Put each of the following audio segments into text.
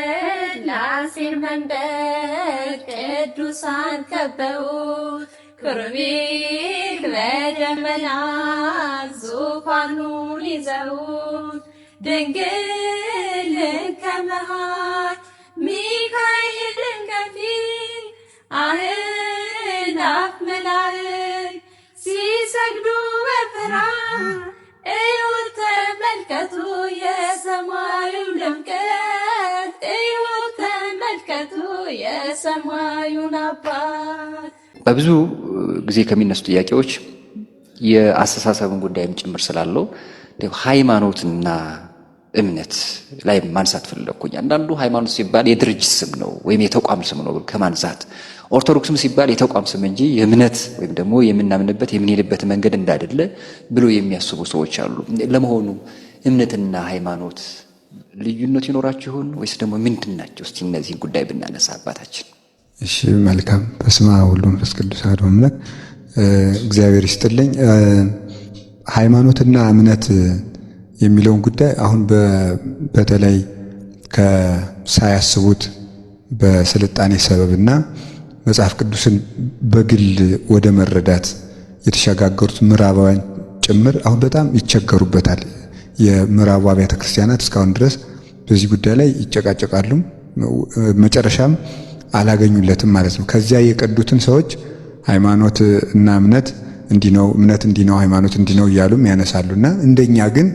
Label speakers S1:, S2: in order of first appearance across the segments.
S1: የሥላሴን መንበር ቅዱሳን ከበው ክሩቤል በደመና ዙፋኑን ይዘው ድንግልን ከመሃል ሚካኤልን ከፊት አእላፍ መላእክት ሲሰግዱ በፍርሃት እዩት ተመልከቱ የሰማዩን ድምቀት እዩት ተመልከቱ የሰማዩን አባት።
S2: በብዙ ጊዜ ከሚነሱ ጥያቄዎች የአስተሳሰብን ጉዳይም ጭምር ስላለው ሃይማኖትና እምነት ላይ ማንሳት ፈለኩኝ። አንዳንዱ ሃይማኖት ሲባል የድርጅት ስም ነው ወይም የተቋም ስም ነው ከማንሳት፣ ኦርቶዶክስም ሲባል የተቋም ስም እንጂ የእምነት ወይም ደግሞ የምናምንበት የምንሄድበት መንገድ እንዳይደለ ብሎ የሚያስቡ ሰዎች አሉ። ለመሆኑ እምነትና ሃይማኖት ልዩነት ይኖራቸው ይሆን ወይስ ደግሞ ምንድን ናቸው? እስቲ እነዚህን ጉዳይ ብናነሳ አባታችን።
S3: እሺ መልካም። በስመ አብ ወወልድ ወመንፈስ ቅዱስ አሐዱ አምላክ። እግዚአብሔር ይስጥልኝ። ሃይማኖትና እምነት የሚለውን ጉዳይ አሁን በተለይ ሳያስቡት በስልጣኔ ሰበብና መጽሐፍ ቅዱስን በግል ወደ መረዳት የተሸጋገሩት ምዕራባውያን ጭምር አሁን በጣም ይቸገሩበታል። የምዕራቡ አብያተ ክርስቲያናት እስካሁን ድረስ በዚህ ጉዳይ ላይ ይጨቃጨቃሉ፣ መጨረሻም አላገኙለትም ማለት ነው። ከዚያ የቀዱትን ሰዎች ሃይማኖት እና እምነት እንዲህ ነው፣ እምነት እንዲህ ነው፣ ሃይማኖት እንዲህ ነው እያሉም ያነሳሉና እንደኛ ግን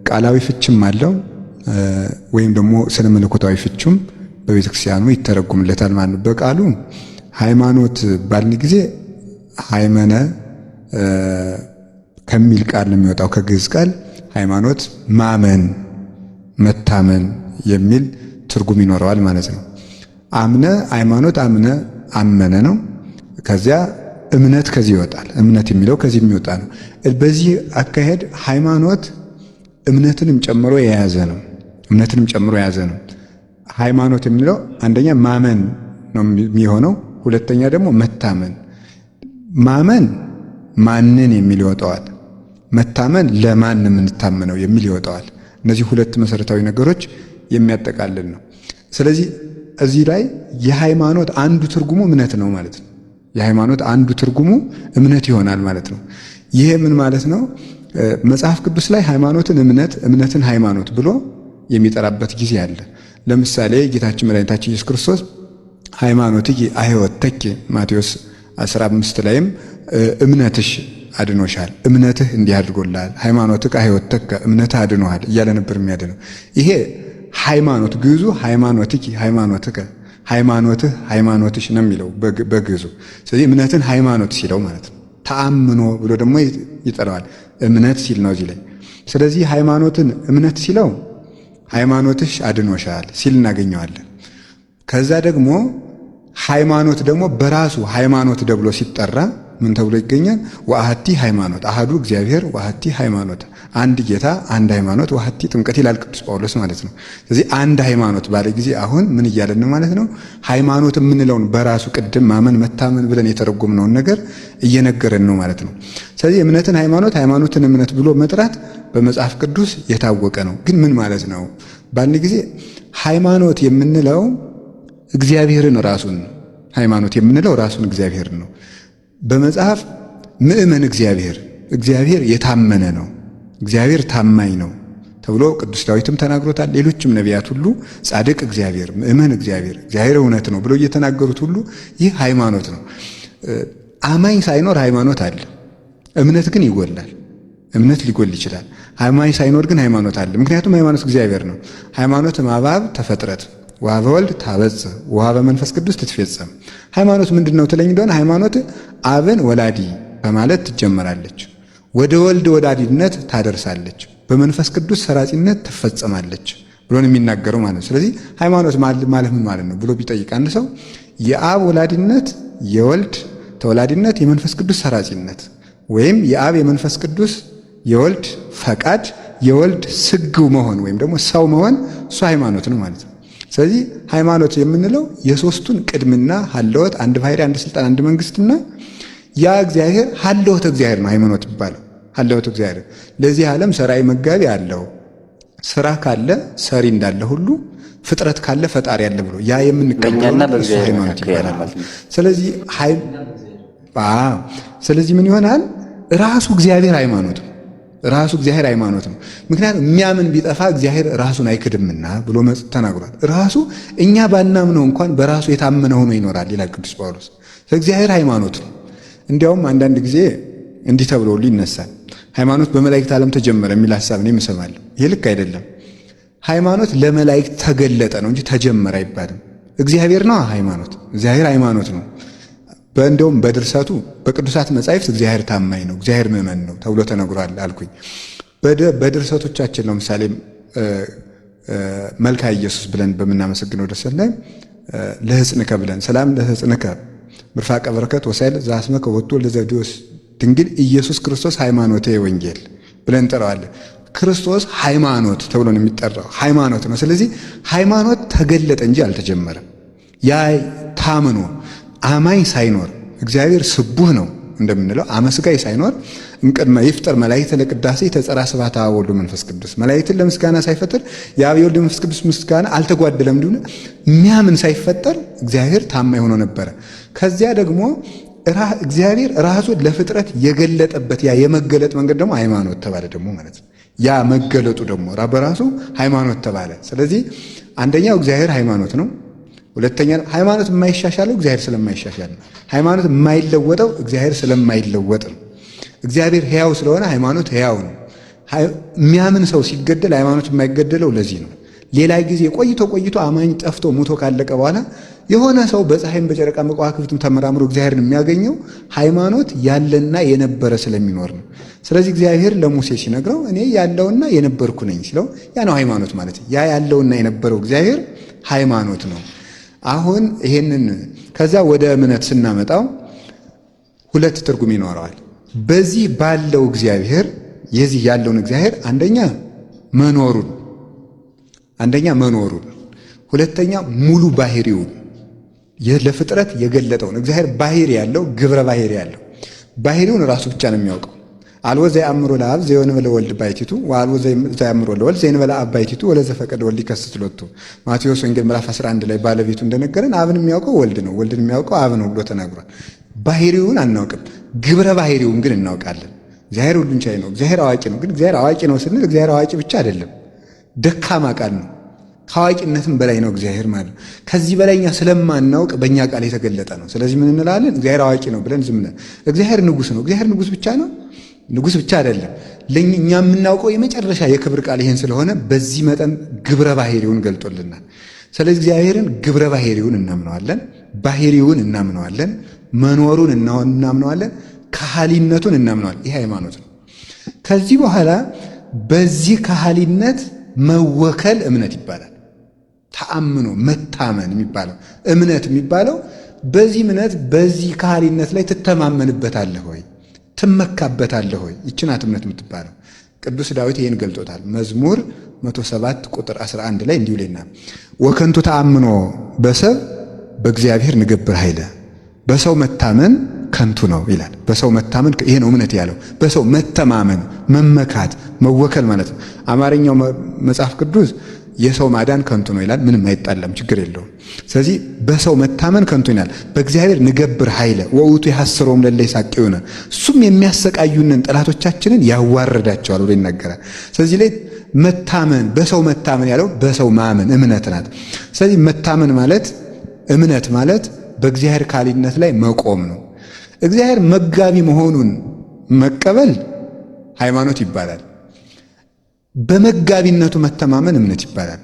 S3: ቃላዊ ፍችም አለው ወይም ደግሞ ስነ መለኮታዊ ፍችም በቤተ ክርስቲያኑ ይተረጉምለታል ማለት ነው። በቃሉ ሃይማኖት ባልን ጊዜ ሃይመነ ከሚል ቃል ነው የሚወጣው፣ ከግዕዝ ቃል ሃይማኖት ማመን፣ መታመን የሚል ትርጉም ይኖረዋል ማለት ነው። አምነ ሃይማኖት አምነ አመነ ነው። ከዚያ እምነት ከዚህ ይወጣል። እምነት የሚለው ከዚህ የሚወጣ ነው። በዚህ አካሄድ ሃይማኖት እምነትንም ጨምሮ የያዘ ነው። እምነትንም ጨምሮ የያዘ ነው። ሃይማኖት የሚለው አንደኛ ማመን ነው የሚሆነው፣ ሁለተኛ ደግሞ መታመን። ማመን ማንን የሚል ይወጣዋል። መታመን ለማን የምንታመነው የሚል ይወጣዋል። እነዚህ ሁለት መሰረታዊ ነገሮች የሚያጠቃልል ነው። ስለዚህ እዚህ ላይ የሃይማኖት አንዱ ትርጉሙ እምነት ነው ማለት ነው። የሃይማኖት አንዱ ትርጉሙ እምነት ይሆናል ማለት ነው። ይሄ ምን ማለት ነው? መጽሐፍ ቅዱስ ላይ ሃይማኖትን እምነት፣ እምነትን ሃይማኖት ብሎ የሚጠራበት ጊዜ አለ። ለምሳሌ ጌታችን መድኃኒታችን ኢየሱስ ክርስቶስ ሃይማኖትኪ አሕይወተኪ ማቴዎስ 15 ላይም እምነትሽ አድኖሻል፣ እምነትህ እንዲህ አድርጎልሃል፣ ሃይማኖትህ አሕይወተከ እምነትህ አድኖሃል እያለ ነበር የሚያድነው። ይሄ ሃይማኖት ግዕዙ ሃይማኖትኪ ሃይማኖትከ ሃይማኖትህ ሃይማኖትሽ ነው የሚለው በግዕዙ። ስለዚህ እምነትን ሃይማኖት ሲለው ማለት ነው። ተአምኖ ብሎ ደግሞ ይጠራዋል። እምነት ሲል ነው እዚህ ላይ። ስለዚህ ሃይማኖትን እምነት ሲለው ሃይማኖትሽ አድኖሻል ሲል እናገኘዋለን። ከዛ ደግሞ ሃይማኖት ደግሞ በራሱ ሃይማኖት ተብሎ ሲጠራ ምን ተብሎ ይገኛል? ወአሐቲ ሃይማኖት አሐዱ እግዚአብሔር ወአሐቲ ሃይማኖት፣ አንድ ጌታ አንድ ሃይማኖት ወአሐቲ ጥምቀት ይላል ቅዱስ ጳውሎስ ማለት ነው። ስለዚህ አንድ ሃይማኖት ባለ ጊዜ አሁን ምን እያለን ማለት ነው? ሃይማኖት የምንለውን በራሱ ቅድም ማመን መታመን ብለን የተረጎምነውን ነገር እየነገረን ነው ማለት ነው። ስለዚህ እምነትን ሃይማኖት፣ ሃይማኖትን እምነት ብሎ መጥራት በመጽሐፍ ቅዱስ የታወቀ ነው። ግን ምን ማለት ነው? በአንድ ጊዜ ሃይማኖት የምንለው እግዚአብሔርን ራሱን፣ ሃይማኖት የምንለው ራሱን እግዚአብሔርን ነው። በመጽሐፍ ምእመን እግዚአብሔር የታመነ ነው፣ እግዚአብሔር ታማኝ ነው ተብሎ ቅዱስ ዳዊትም ተናግሮታል። ሌሎችም ነቢያት ሁሉ ጻድቅ እግዚአብሔር፣ ምእመን እግዚአብሔር እውነት ነው ብሎ እየተናገሩት ሁሉ ይህ ሃይማኖት ነው። አማኝ ሳይኖር ሃይማኖት አለ። እምነት ግን ይጎላል። እምነት ሊጎል ይችላል። አማኝ ሳይኖር ግን ሃይማኖት አለ። ምክንያቱም ሃይማኖት እግዚአብሔር ነው። ሃይማኖት ማባብ ተፈጥረት ወሀበ ወልድ ታበጽሕ ወሀበ መንፈስ ቅዱስ ትትፌጸም። ሃይማኖት ምንድን ነው ትለኝ እንደሆነ ሃይማኖት አብን ወላዲ በማለት ትጀመራለች፣ ወደ ወልድ ወላዲነት ታደርሳለች፣ በመንፈስ ቅዱስ ሰራጺነት ትፈጸማለች ብሎ ነው የሚናገረው ማለት ነው። ስለዚህ ሃይማኖት ማለት ምን ማለት ነው ብሎ ቢጠይቅ አንድ ሰው የአብ ወላዲነት፣ የወልድ ተወላዲነት፣ የመንፈስ ቅዱስ ሰራጺነት ወይም የአብ የመንፈስ ቅዱስ የወልድ ፈቃድ፣ የወልድ ስግው መሆን ወይም ደግሞ ሰው መሆን እሱ ሃይማኖት ነው ማለት ነው። ስለዚህ ሃይማኖት የምንለው የሶስቱን ቅድምና ሀለወት፣ አንድ ባሕርይ፣ አንድ ስልጣን፣ አንድ መንግስትና ያ እግዚአብሔር ሀለወት እግዚአብሔር ነው ሃይማኖት ይባላል። ሀለወት እግዚአብሔር ለዚህ ዓለም ሰራይ መጋቢ አለው፣ ስራ ካለ ሰሪ እንዳለ ሁሉ ፍጥረት ካለ ፈጣሪ ያለ ብሎ ያ የምንቀበለው እሱ ሃይማኖት ይባላል። ስለዚህ ምን ይሆናል? ራሱ እግዚአብሔር ሃይማኖት ነው። ራሱ እግዚአብሔር ሃይማኖት ነው። ምክንያቱም የሚያምን ቢጠፋ እግዚአብሔር ራሱን አይክድምና ብሎ ተናግሯል። ራሱ እኛ ባናምነው እንኳን በራሱ የታመነ ሆኖ ይኖራል ይላል ቅዱስ ጳውሎስ። እግዚአብሔር ሃይማኖት ነው። እንዲያውም አንዳንድ ጊዜ እንዲህ ተብሎ ይነሳል። ሃይማኖት በመላእክት ዓለም ተጀመረ የሚል ሐሳብ ነው እሰማለሁ። ይህ ልክ አይደለም። ሃይማኖት ለመላእክት ተገለጠ ነው እንጂ ተጀመረ አይባልም። እግዚአብሔር ነው ሃይማኖት። እግዚአብሔር ሃይማኖት ነው። እንደውም በድርሰቱ በቅዱሳት መጻሕፍት እግዚአብሔር ታማኝ ነው፣ እግዚአብሔር ምእመን ነው ተብሎ ተነግሯል አልኩኝ። በድርሰቶቻችን ለምሳሌ መልካ ኢየሱስ ብለን በምናመሰግነው ድርሰት ላይ ለሕፅንከ ብለን ሰላም ለሕፅንከ ምርፋቀ በረከት ወሳይል ዘአስመከ ወጥቶ ለዘብዴዎስ ድንግል ኢየሱስ ክርስቶስ ሃይማኖቴ ወንጌል ብለን እንጠራዋለን። ክርስቶስ ሃይማኖት ተብሎ ነው የሚጠራው፣ ሃይማኖት ነው። ስለዚህ ሃይማኖት ተገለጠ እንጂ አልተጀመረም። ያ ታምኖ አማኝ ሳይኖር እግዚአብሔር ስቡህ ነው እንደምንለው አመስጋይ ሳይኖር እንቅድመ ይፍጠር መላእክት ለቅዳሴ ተጸራ ስብሐተ አብ ወወልድ ወመንፈስ ቅዱስ መላእክትን ለምስጋና ሳይፈጥር የአብ የወልድ መንፈስ ቅዱስ ምስጋና አልተጓደለም። እንዲሁ የሚያምን ሳይፈጠር እግዚአብሔር ታማኝ ሆኖ ነበረ። ከዚያ ደግሞ እግዚአብሔር ራሱን ለፍጥረት የገለጠበት ያ የመገለጥ መንገድ ደግሞ ሃይማኖት ተባለ ደግሞ ማለት ነው። ያ መገለጡ ደግሞ በራሱ ሃይማኖት ተባለ። ስለዚህ አንደኛው እግዚአብሔር ሃይማኖት ነው። ሁለተኛ ሃይማኖት የማይሻሻለው እግዚአብሔር ስለማይሻሻል ነው። ሃይማኖት የማይለወጠው እግዚአብሔር ስለማይለወጥ ነው። እግዚአብሔር ሕያው ስለሆነ ሃይማኖት ሕያው ነው። የሚያምን ሰው ሲገደል ሃይማኖት የማይገደለው ለዚህ ነው። ሌላ ጊዜ ቆይቶ አማኝ ጠፍቶ ሙቶ ካለቀ በኋላ የሆነ ሰው በፀሐይም በጨረቃ በከዋክብትም ተመራምሮ እግዚአብሔርን የሚያገኘው ሃይማኖት ያለና የነበረ ስለሚኖር ነው። ስለዚህ እግዚአብሔር ለሙሴ ሲነግረው እኔ ያለውና የነበርኩ ነኝ ሲለው ያ ነው ሃይማኖት ማለት። ያ ያለውና የነበረው እግዚአብሔር ሃይማኖት ነው። አሁን ይሄንን ከዛ ወደ እምነት ስናመጣው ሁለት ትርጉም ይኖረዋል። በዚህ ባለው እግዚአብሔር የዚህ ያለውን እግዚአብሔር አንደኛ መኖሩን፣ ሁለተኛ ሙሉ ባህሪውን ለፍጥረት የገለጠውን እግዚአብሔር ባህሪ ያለው ግብረ ባህሪ ያለው ባህሪውን ራሱ ብቻ ነው የሚያውቀው። አልቦ ዘየአምሮ ለአብ ዘየንበለ ወልድ ባሕቲቱ ወአልቦ ዘየአምሮ ለወልድ ዘየንበለ አብ ባሕቲቱ ወለዘፈቀደ ወልድ ይከስት ሎቱ። ማቴዎስ ወንጌል ምዕራፍ 11 ላይ ባለቤቱ እንደነገረን አብን የሚያውቀው ወልድ ነው፣ ወልድን የሚያውቀው አብ ነው ብሎ ተናግሯል። ባህሪውን አናውቅም፣ ግብረ ባህሪውን ግን እናውቃለን። እግዚአብሔር ሁሉን ቻይ ነው፣ እግዚአብሔር አዋቂ ነው። ግን እግዚአብሔር አዋቂ ነው ስንል እግዚአብሔር አዋቂ ብቻ አይደለም፣ ደካማ ቃል ነው። ከአዋቂነትም በላይ ነው እግዚአብሔር ማለት ነው። ከዚህ በላይ እኛ ስለማናውቅ በእኛ ቃል የተገለጠ ነው። ስለዚህ ምን እንላለን? እግዚአብሔር አዋቂ ነው ብለን ዝም ብለን። እግዚአብሔር ንጉሥ ነው። እግዚአብሔር ንጉሥ ብቻ ነው? ንጉሥ ብቻ አይደለም። እኛ የምናውቀው የመጨረሻ የክብር ቃል ይሄን ስለሆነ በዚህ መጠን ግብረ ባህሪውን ገልጦልናል። ስለዚህ እግዚአብሔርን ግብረ ባህሪውን እናምነዋለን፣ ባህሪውን እናምነዋለን፣ መኖሩን እናምነዋለን፣ ከሃሊነቱን እናምነዋለን። ይህ ሃይማኖት ነው። ከዚህ በኋላ በዚህ ከሃሊነት መወከል እምነት ይባላል። ተአምኖ መታመን የሚባለው እምነት የሚባለው በዚህ እምነት በዚህ ከሃሊነት ላይ ትተማመንበታለህ ወይ ትመካበታለህ ወይ? ይህች ናት እምነት የምትባለው። ቅዱስ ዳዊት ይህን ገልጦታል። መዝሙር 107 ቁጥር 11 ላይ እንዲሁ ይለናል፣ ወከንቱ ተአምኖ በሰብ በእግዚአብሔር ንገብር ኃይለ። በሰው መታመን ከንቱ ነው ይላል። በሰው መታመን ይሄ ነው እምነት ያለው። በሰው መተማመን፣ መመካት፣ መወከል ማለት ነው። አማርኛው መጽሐፍ ቅዱስ የሰው ማዳን ከንቱ ነው ይላል። ምንም አይጣለም፣ ችግር የለውም። ስለዚህ በሰው መታመን ከንቱ ይላል። በእግዚአብሔር ንገብር ኃይለ ወውቱ ያሐስሮም ለለ ይሳቅዩነ፣ እሱም የሚያሰቃዩንን ጠላቶቻችንን ያዋርዳቸዋል ብሎ ይናገራል። ስለዚህ ላይ መታመን፣ በሰው መታመን ያለው በሰው ማመን እምነት ናት። ስለዚህ መታመን ማለት እምነት ማለት በእግዚአብሔር ካሊነት ላይ መቆም ነው። እግዚአብሔር መጋቢ መሆኑን መቀበል ሃይማኖት ይባላል። በመጋቢነቱ መተማመን እምነት ይባላል።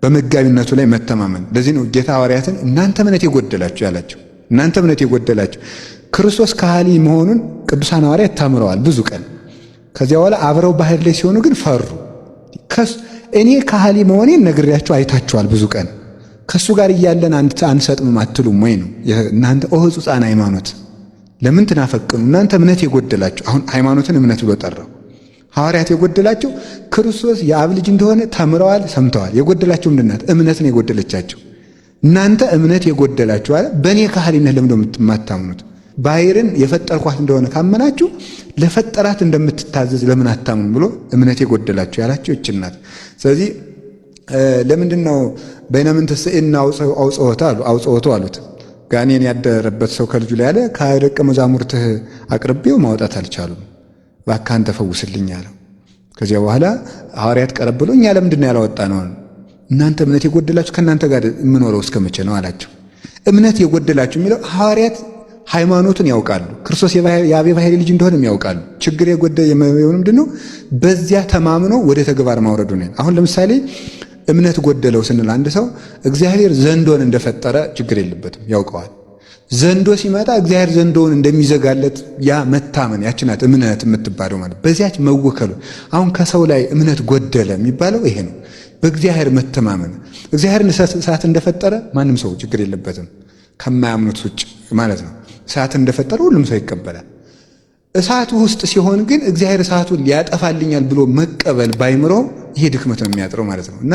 S3: በመጋቢነቱ ላይ መተማመን። ለዚህ ነው ጌታ ሐዋርያትን እናንተ እምነት የጎደላችሁ ያላቸው። እናንተ እምነት የጎደላችሁ ክርስቶስ ካህሊ መሆኑን ቅዱሳን ሐዋርያት ተምረዋል ብዙ ቀን። ከዚያ በኋላ አብረው ባህር ላይ ሲሆኑ ግን ፈሩ። እኔ ካህሊ መሆኔን ነግሬያችሁ አይታችኋል ብዙ ቀን፣ ከእሱ ጋር እያለን አንሰጥምም አትሉም ወይ ነው እናንተ ሕጹፃን ሃይማኖት ለምን ትናፈቅኑ? እናንተ እምነት የጎደላችሁ። አሁን ሃይማኖትን እምነት ብሎ ጠራው። ሐዋርያት የጎደላቸው ክርስቶስ የአብ ልጅ እንደሆነ ተምረዋል፣ ሰምተዋል። የጎደላቸው ምንድን ናት? እምነትን የጎደለቻቸው። እናንተ እምነት የጎደላችሁ አለ። በእኔ ካህሊነት ለምን የማታምኑት? ባሕርን የፈጠርኳት እንደሆነ ካመናችሁ ለፈጠራት እንደምትታዘዝ ለምን አታምኑ ብሎ እምነት የጎደላችሁ ያላቸው ይህች ናት። ስለዚህ ለምንድን ነው በይነምን ትስእና አውጽኦቱ አሉት። ጋኔን ያደረበት ሰው ከልጁ ላይ ያለ ከደቀ መዛሙርትህ አቅርቤው ማውጣት አልቻሉም፣ እባክህ አንተ ፈውስልኝ አለው። ከዚያ በኋላ ሐዋርያት ቀረብ ብሎ እኛ ለምንድን ነው ያላወጣ ነው? እናንተ እምነት የጎደላችሁ ከእናንተ ጋር የምኖረው እስከ መቼ ነው አላቸው። እምነት የጎደላችሁ የሚለው ሐዋርያት ሃይማኖትን ያውቃሉ፣ ክርስቶስ የአብ ባሕርይ ልጅ እንደሆነም ያውቃሉ። ችግር የጎደለ ምንድን ነው? በዚያ ተማምኖ ወደ ተግባር ማውረዱ ነው። አሁን ለምሳሌ እምነት ጎደለው ስንል አንድ ሰው እግዚአብሔር ዘንዶን እንደፈጠረ ችግር የለበትም፣ ያውቀዋል። ዘንዶ ሲመጣ እግዚአብሔር ዘንዶውን እንደሚዘጋለት ያ መታመን ያችናት እምነት የምትባለው ማለት በዚያች መወከሉ። አሁን ከሰው ላይ እምነት ጎደለ የሚባለው ይሄ ነው፣ በእግዚአብሔር መተማመን። እግዚአብሔርን እሳት እንደፈጠረ ማንም ሰው ችግር የለበትም ከማያምኑት ውጭ ማለት ነው። እሳት እንደፈጠረ ሁሉም ሰው ይቀበላል። እሳቱ ውስጥ ሲሆን ግን እግዚአብሔር እሳቱን ሊያጠፋልኛል ብሎ መቀበል ባይምሮ ይሄ ድክመት ነው የሚያጥረው ማለት ነው። እና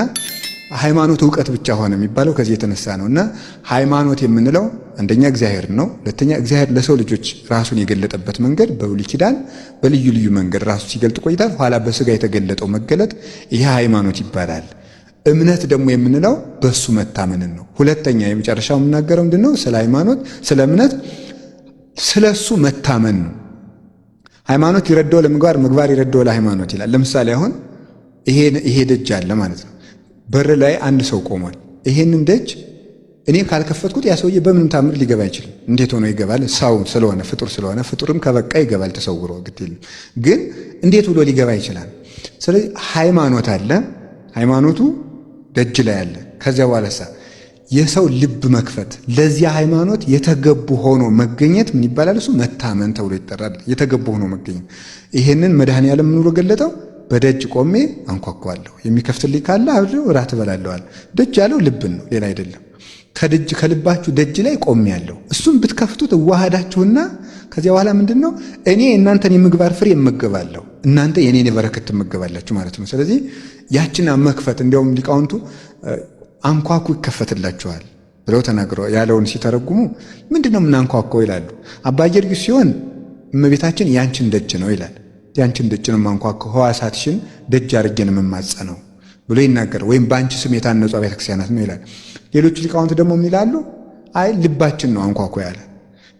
S3: ሃይማኖት ዕውቀት ብቻ ሆነ የሚባለው ከዚህ የተነሳ ነው። እና ሃይማኖት የምንለው አንደኛ እግዚአብሔር ነው፣ ሁለተኛ እግዚአብሔር ለሰው ልጆች ራሱን የገለጠበት መንገድ በብሉይ ኪዳን በልዩ ልዩ መንገድ ራሱ ሲገልጥ ቆይታል። ኋላ በሥጋ የተገለጠው መገለጥ ይሄ ሃይማኖት ይባላል። እምነት ደግሞ የምንለው በሱ መታመንን ነው። ሁለተኛ የመጨረሻው የምናገረው ምንድነው? ስለ ሃይማኖት ስለ እምነት ስለሱ መታመን ነው። ሃይማኖት ይረዳው ለምግባር ምግባር ይረዳው ለሃይማኖት ይላል። ለምሳሌ አሁን ይሄ ደጅ አለ ማለት ነው። በር ላይ አንድ ሰው ቆሟል። ይሄንን ደጅ እኔ ካልከፈትኩት ያ ሰውዬ በምንም ታምር ሊገባ አይችልም። እንዴት ሆኖ ይገባል? ሰው ስለሆነ ፍጡር ስለሆነ ፍጡርም ከበቃ ይገባል ተሰውሮ ግድ የለም። ግን እንዴት ብሎ ሊገባ ይችላል? ስለዚህ ሃይማኖት አለ። ሃይማኖቱ ደጅ ላይ አለ። ከዚያ በኋላ የሰው ልብ መክፈት ለዚያ ሃይማኖት የተገቡ ሆኖ መገኘት ምን ይባላል? እሱ መታመን ተብሎ ይጠራል። የተገቡ ሆኖ መገኘት። ይሄንን መድኃኔዓለም ምን ብሎ ገለጠው? በደጅ ቆሜ አንኳኳለሁ፣ የሚከፍትልኝ ካለ አብሬው እራት እበላለዋል። ደጅ ያለው ልብን ነው፣ ሌላ አይደለም። ከልባችሁ ደጅ ላይ ቆሜያለሁ። እሱም ብትከፍቱት እዋሃዳችሁና ከዚያ በኋላ ምንድነው? እኔ እናንተን የምግባር ፍሬ እመገባለሁ፣ እናንተ የኔን የበረከት ትመገባላችሁ ማለት ነው። ስለዚህ ያችን መክፈት እንዲያውም ሊቃውንቱ አንኳኩ ይከፈትላችኋል ብለው ተናግረው ያለውን ሲተረጉሙ ምንድነው የምናንኳኳው ይላሉ። አባ ጊዮርጊስ ሲሆን እመቤታችን ያንቺን ደጅ ነው ይላል። ያንቺን ደጅ ነው የማንኳኳው፣ ሕዋሳትሽን ደጅ አድርጌን የምማጸነው ብሎ ይናገር። ወይም በአንቺ ስም የታነጹ አብያተ ክርስቲያናት ነው ይላል። ሌሎቹ ሊቃውንት ደግሞ ምን ይላሉ? አይ ልባችን ነው አንኳኳ ያለ።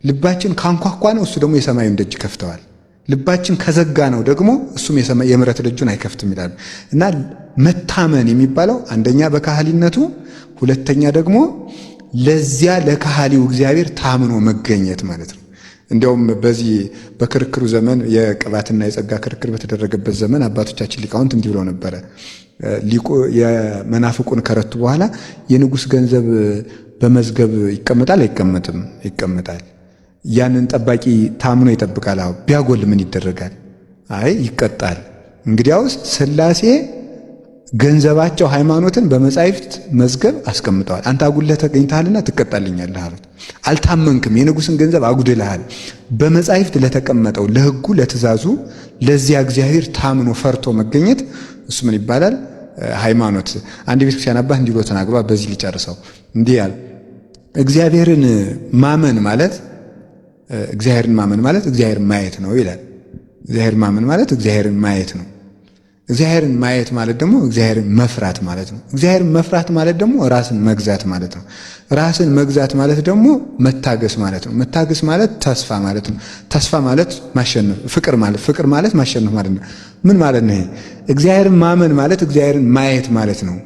S3: ልባችን ካንኳኳ ነው እሱ ደግሞ የሰማዩን ደጅ ከፍተዋል። ልባችን ከዘጋ ነው ደግሞ እሱም የምሕረት ደጁን አይከፍትም ይላሉ። እና መታመን የሚባለው አንደኛ በካህሊነቱ፣ ሁለተኛ ደግሞ ለዚያ ለካህሊው እግዚአብሔር ታምኖ መገኘት ማለት ነው። እንዲያውም በዚህ በክርክሩ ዘመን የቅባትና የጸጋ ክርክር በተደረገበት ዘመን አባቶቻችን ሊቃውንት እንዲህ ብለው ነበረ። የመናፍቁን ከረቱ በኋላ የንጉሥ ገንዘብ በመዝገብ ይቀመጣል አይቀመጥም? ይቀመጣል። ያንን ጠባቂ ታምኖ ይጠብቃል። አዎ ቢያጎል ምን ይደረጋል? አይ ይቀጣል። እንግዲያውስ ሥላሴ ገንዘባቸው ሃይማኖትን በመጻሕፍት መዝገብ አስቀምጠዋል። አንተ አጉድለህ ተገኝተሃልና ትቀጣልኛለህ አሉት። አልታመንክም፣ የንጉሥን ገንዘብ አጉድለሃል። በመጻሕፍት ለተቀመጠው ለሕጉ ለትእዛዙ ለዚያ እግዚአብሔር ታምኖ ፈርቶ መገኘት እሱ ምን ይባላል? ሃይማኖት። አንድ ቤተክርስቲያን አባት እንዲህ ብሎ ተናግሯል። በዚህ ሊጨርሰው እንዲህ ያለ እግዚአብሔርን ማመን ማለት እግዚአብሔርን ማየት ነው ይላል። እግዚአብሔርን ማመን ማለት እግዚአብሔርን ማየት ነው። እግዚአብሔርን ማየት ማለት ደግሞ እግዚአብሔርን መፍራት ማለት ነው። እግዚአብሔርን መፍራት ማለት ደግሞ ራስን መግዛት ማለት ነው። ራስን መግዛት ማለት ደግሞ መታገስ ማለት ነው። መታገስ ማለት ተስፋ ማለት ነው። ተስፋ ማለት ማሸነፍ፣ ፍቅር ማለት ማሸነፍ ማለት ነው። ምን ማለት ነው ይሄ? እግዚአብሔርን ማመን ማለት እግዚአብሔርን ማየት ማለት ነው።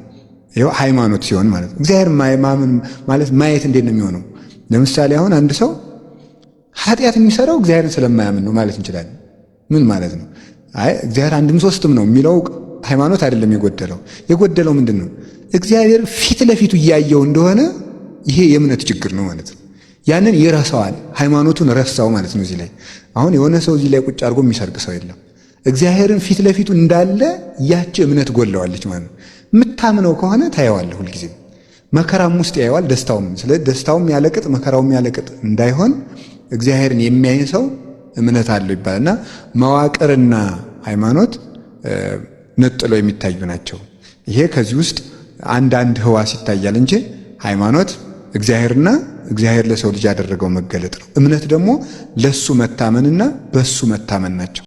S3: ይኸው ሃይማኖት ሲሆን ማለት ነው። እግዚአብሔርን ማመን ማለት ማየት እንዴት ነው የሚሆነው? ለምሳሌ አሁን አንድ ሰው ኃጢአት የሚሰራው እግዚአብሔርን ስለማያምን ነው ማለት እንችላለን። ምን ማለት ነው? አይ እግዚአብሔር አንድም ሶስትም ነው የሚለው ሃይማኖት አይደለም። የጎደለው ምንድን ነው? እግዚአብሔር ፊት ለፊቱ እያየው እንደሆነ ይሄ የእምነት ችግር ነው ማለት ነው። ያንን ይረሳዋል፣ ሃይማኖቱን ረሳው ማለት ነው። እዚህ ላይ አሁን የሆነ ሰው እዚህ ላይ ቁጭ አድርጎ የሚሰርቅ ሰው የለም። እግዚአብሔርን ፊት ለፊቱ እንዳለ ያች እምነት ጎለዋለች ማለት ነው። የምታምነው ከሆነ ታየዋለህ፣ ሁልጊዜ መከራም ውስጥ ያየዋል፣ ደስታውም። ስለዚህ ደስታውም ያለቅጥ መከራውም ያለቅጥ እንዳይሆን እግዚአብሔርን የሚያይ ሰው እምነት አለው ይባላልና መዋቅርና ሃይማኖት ነጥለው የሚታዩ ናቸው። ይሄ ከዚህ ውስጥ አንዳንድ ህዋስ ይታያል እንጂ ሃይማኖት እግዚአብሔርና እግዚአብሔር ለሰው ልጅ ያደረገው መገለጥ ነው። እምነት ደግሞ ለሱ መታመንና በሱ መታመን ናቸው።